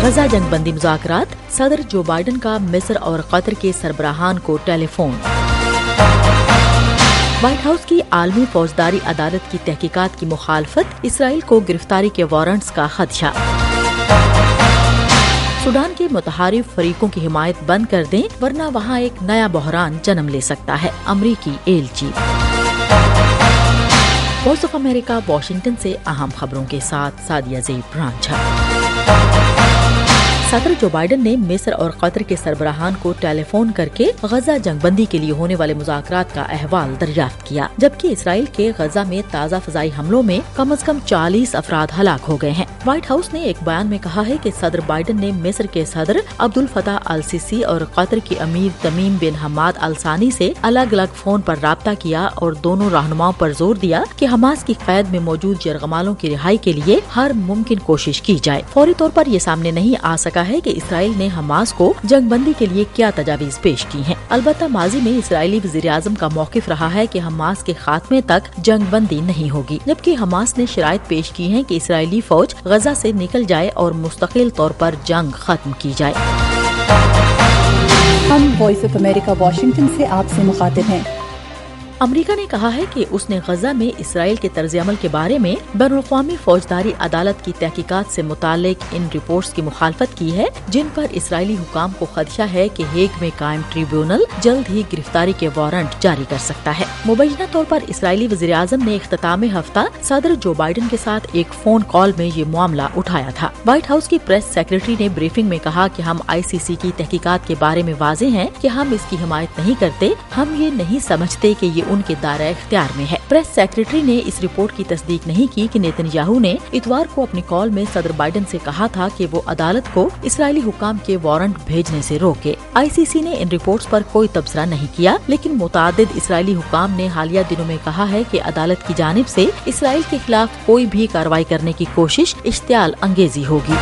غزہ جنگ بندی مذاکرات، صدر جو بائیڈن کا مصر اور قطر کے سربراہان کو ٹیلی فون۔ وائٹ ہاؤس کی عالمی فوجداری عدالت کی تحقیقات کی مخالفت، اسرائیل کو گرفتاری کے وارنٹس کا خدشہ۔ سوڈان کے متحارب فریقوں کی حمایت بند کر دیں ورنہ وہاں ایک نیا بحران جنم لے سکتا ہے، امریکی ایلچی۔ وائس آف امریکہ واشنگٹن سے اہم خبروں کے ساتھ سادیہ زیب رانجھا۔ صدر جو بائیڈن نے مصر اور قطر کے سربراہان کو ٹیلی فون کر کے غزہ جنگ بندی کے لیے ہونے والے مذاکرات کا احوال دریافت کیا، جبکہ اسرائیل کے غزہ میں تازہ فضائی حملوں میں کم از کم 40 افراد ہلاک ہو گئے ہیں۔ وائٹ ہاؤس نے ایک بیان میں کہا ہے کہ صدر بائیڈن نے مصر کے صدر عبد الفتاح السیسی اور قطر کے امیر تمیم بن حماد الثانی سے الگ الگ فون پر رابطہ کیا اور دونوں رہنماؤں پر زور دیا کہ حماس کی قید میں موجود یرغمالوں کی رہائی کے لیے ہر ممکن کوشش کی جائے۔ فوری طور پر یہ سامنے نہیں آ سکا ہے کہ اسرائیل نے حماس کو جنگ بندی کے لیے کیا تجاویز پیش کی ہیں، البتہ ماضی میں اسرائیلی وزیر اعظم کا موقف رہا ہے کہ حماس کے خاتمے تک جنگ بندی نہیں ہوگی، جبکہ حماس نے شرائط پیش کی ہیں کہ اسرائیلی فوج غزہ سے نکل جائے اور مستقل طور پر جنگ ختم کی جائے۔ ہم وائس آف امریکہ واشنگٹن سے آپ سے مخاطب ہیں۔ امریکہ نے کہا ہے کہ اس نے غزہ میں اسرائیل کے طرز عمل کے بارے میں بین الاقوامی فوجداری عدالت کی تحقیقات سے متعلق ان رپورٹس کی مخالفت کی ہے جن پر اسرائیلی حکام کو خدشہ ہے کہ ہیگ میں قائم ٹریبیونل جلد ہی گرفتاری کے وارنٹ جاری کر سکتا ہے۔ مبینہ طور پر اسرائیلی وزیر اعظم نے اختتام ہفتہ صدر جو بائیڈن کے ساتھ ایک فون کال میں یہ معاملہ اٹھایا تھا۔ وائٹ ہاؤس کی پریس سیکرٹری نے بریفنگ میں کہا کہ ہم ICC کی تحقیقات کے بارے میں واضح ہیں کہ ہم اس کی حمایت نہیں کرتے، ہم یہ نہیں سمجھتے کہ یہ ان کے دائرہ اختیار میں ہے۔ پریس سیکرٹری نے اس رپورٹ کی تصدیق نہیں کی کہ نیتن یاہو نے اتوار کو اپنی کال میں صدر بائیڈن سے کہا تھا کہ وہ عدالت کو اسرائیلی حکام کے وارنٹ بھیجنے سے روکے۔ ICC نے ان رپورٹس پر کوئی تبصرہ نہیں کیا، لیکن متعدد اسرائیلی حکام نے حالیہ دنوں میں کہا ہے کہ عدالت کی جانب سے اسرائیل کے خلاف کوئی بھی کارروائی کرنے کی کوشش اشتعال انگیزی ہوگی۔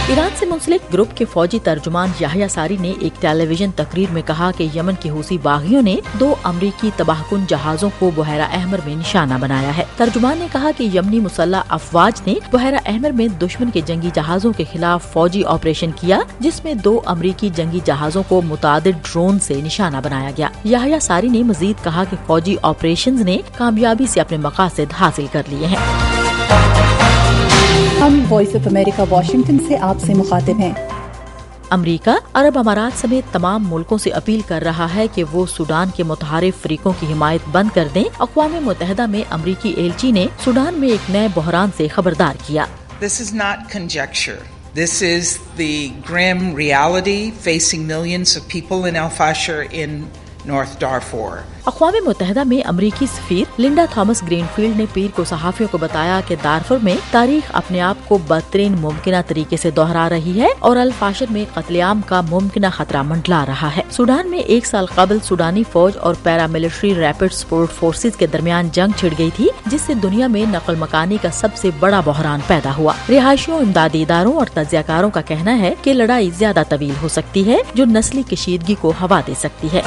ایران سے منسلک گروپ کے فوجی ترجمان یحییٰ ساری نے ایک ٹیلی ویژن تقریر میں کہا کہ یمن کے حوثی باغیوں نے 2 امریکی تباہ کن جہازوں کو بحیرہ احمر میں نشانہ بنایا ہے۔ ترجمان نے کہا کہ یمنی مسلح افواج نے بحیرہ احمر میں دشمن کے جنگی جہازوں کے خلاف فوجی آپریشن کیا، جس میں 2 امریکی جنگی جہازوں کو متعدد ڈرون سے نشانہ بنایا گیا۔ یحییٰ ساری نے مزید کہا کہ فوجی آپریشنز نے کامیابی سے اپنے مقاصد حاصل کر لیے ہیں۔ ہم وائس آف امریکہ واشنگٹن سے آپ سے مخاطب ہیں۔ امریکہ عرب امارات سمیت تمام ملکوں سے اپیل کر رہا ہے کہ وہ سوڈان کے متحارب فریقوں کی حمایت بند کر دیں۔ اقوام متحدہ میں امریکی ایلچی نے سوڈان میں ایک نئے بحران سے خبردار کیا۔ This is not conjecture. This is the grim reality facing millions of people in El Fasher in North Darfur. اقوام متحدہ میں امریکی سفیر لنڈا تھامس گرین فیلڈ نے پیر کو صحافیوں کو بتایا کہ دارفر میں تاریخ اپنے آپ کو بدترین ممکنہ طریقے سے دہرا رہی ہے اور الفاشر میں قتل عام کا ممکنہ خطرہ منڈلا رہا ہے۔ سوڈان میں 1 سال قبل سوڈانی فوج اور پیراملٹری ریپڈ سپورٹ فورسز کے درمیان جنگ چھڑ گئی تھی، جس سے دنیا میں نقل مکانی کا سب سے بڑا بحران پیدا ہوا۔ رہائشیوں، امدادی اداروں اور تجزیہ کاروں کا کہنا ہے کہ لڑائی زیادہ طویل ہو سکتی ہے، جو نسلی کشیدگی کو ہوا دے سکتی ہے۔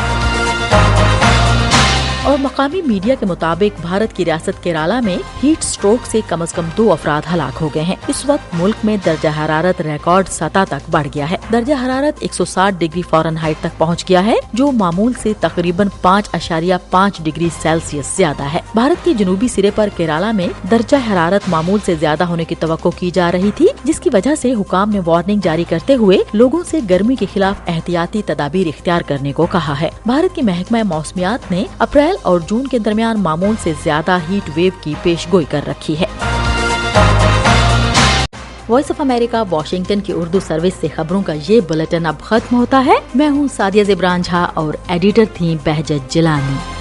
اور مقامی میڈیا کے مطابق بھارت کی ریاست کیرالہ میں ہیٹ سٹروک سے کم از کم 2 افراد ہلاک ہو گئے ہیں۔ اس وقت ملک میں درجہ حرارت ریکارڈ سطح تک بڑھ گیا ہے۔ درجہ حرارت 160 ڈگری فارنہائٹ تک پہنچ گیا ہے، جو معمول سے تقریباً 5.5 ڈگری سیلسیس زیادہ ہے۔ بھارت کے جنوبی سرے پر کیرالہ میں درجہ حرارت معمول سے زیادہ ہونے کی توقع کی جا رہی تھی، جس کی وجہ سے حکام نے وارننگ جاری کرتے ہوئے لوگوں سے گرمی کے خلاف احتیاطی تدابیر اختیار کرنے کو کہا ہے۔ بھارت کے محکمہ موسمیات نے اپریل اور جون کے درمیان معمول سے زیادہ ہیٹ ویو کی پیش گوئی کر رکھی ہے۔ وائس آف امریکہ واشنگٹن کی اردو سروس سے خبروں کا یہ بلیٹن اب ختم ہوتا ہے۔ میں ہوں سادیہ زیب رانجھا اور ایڈیٹر تھیں بہجت جیلانی۔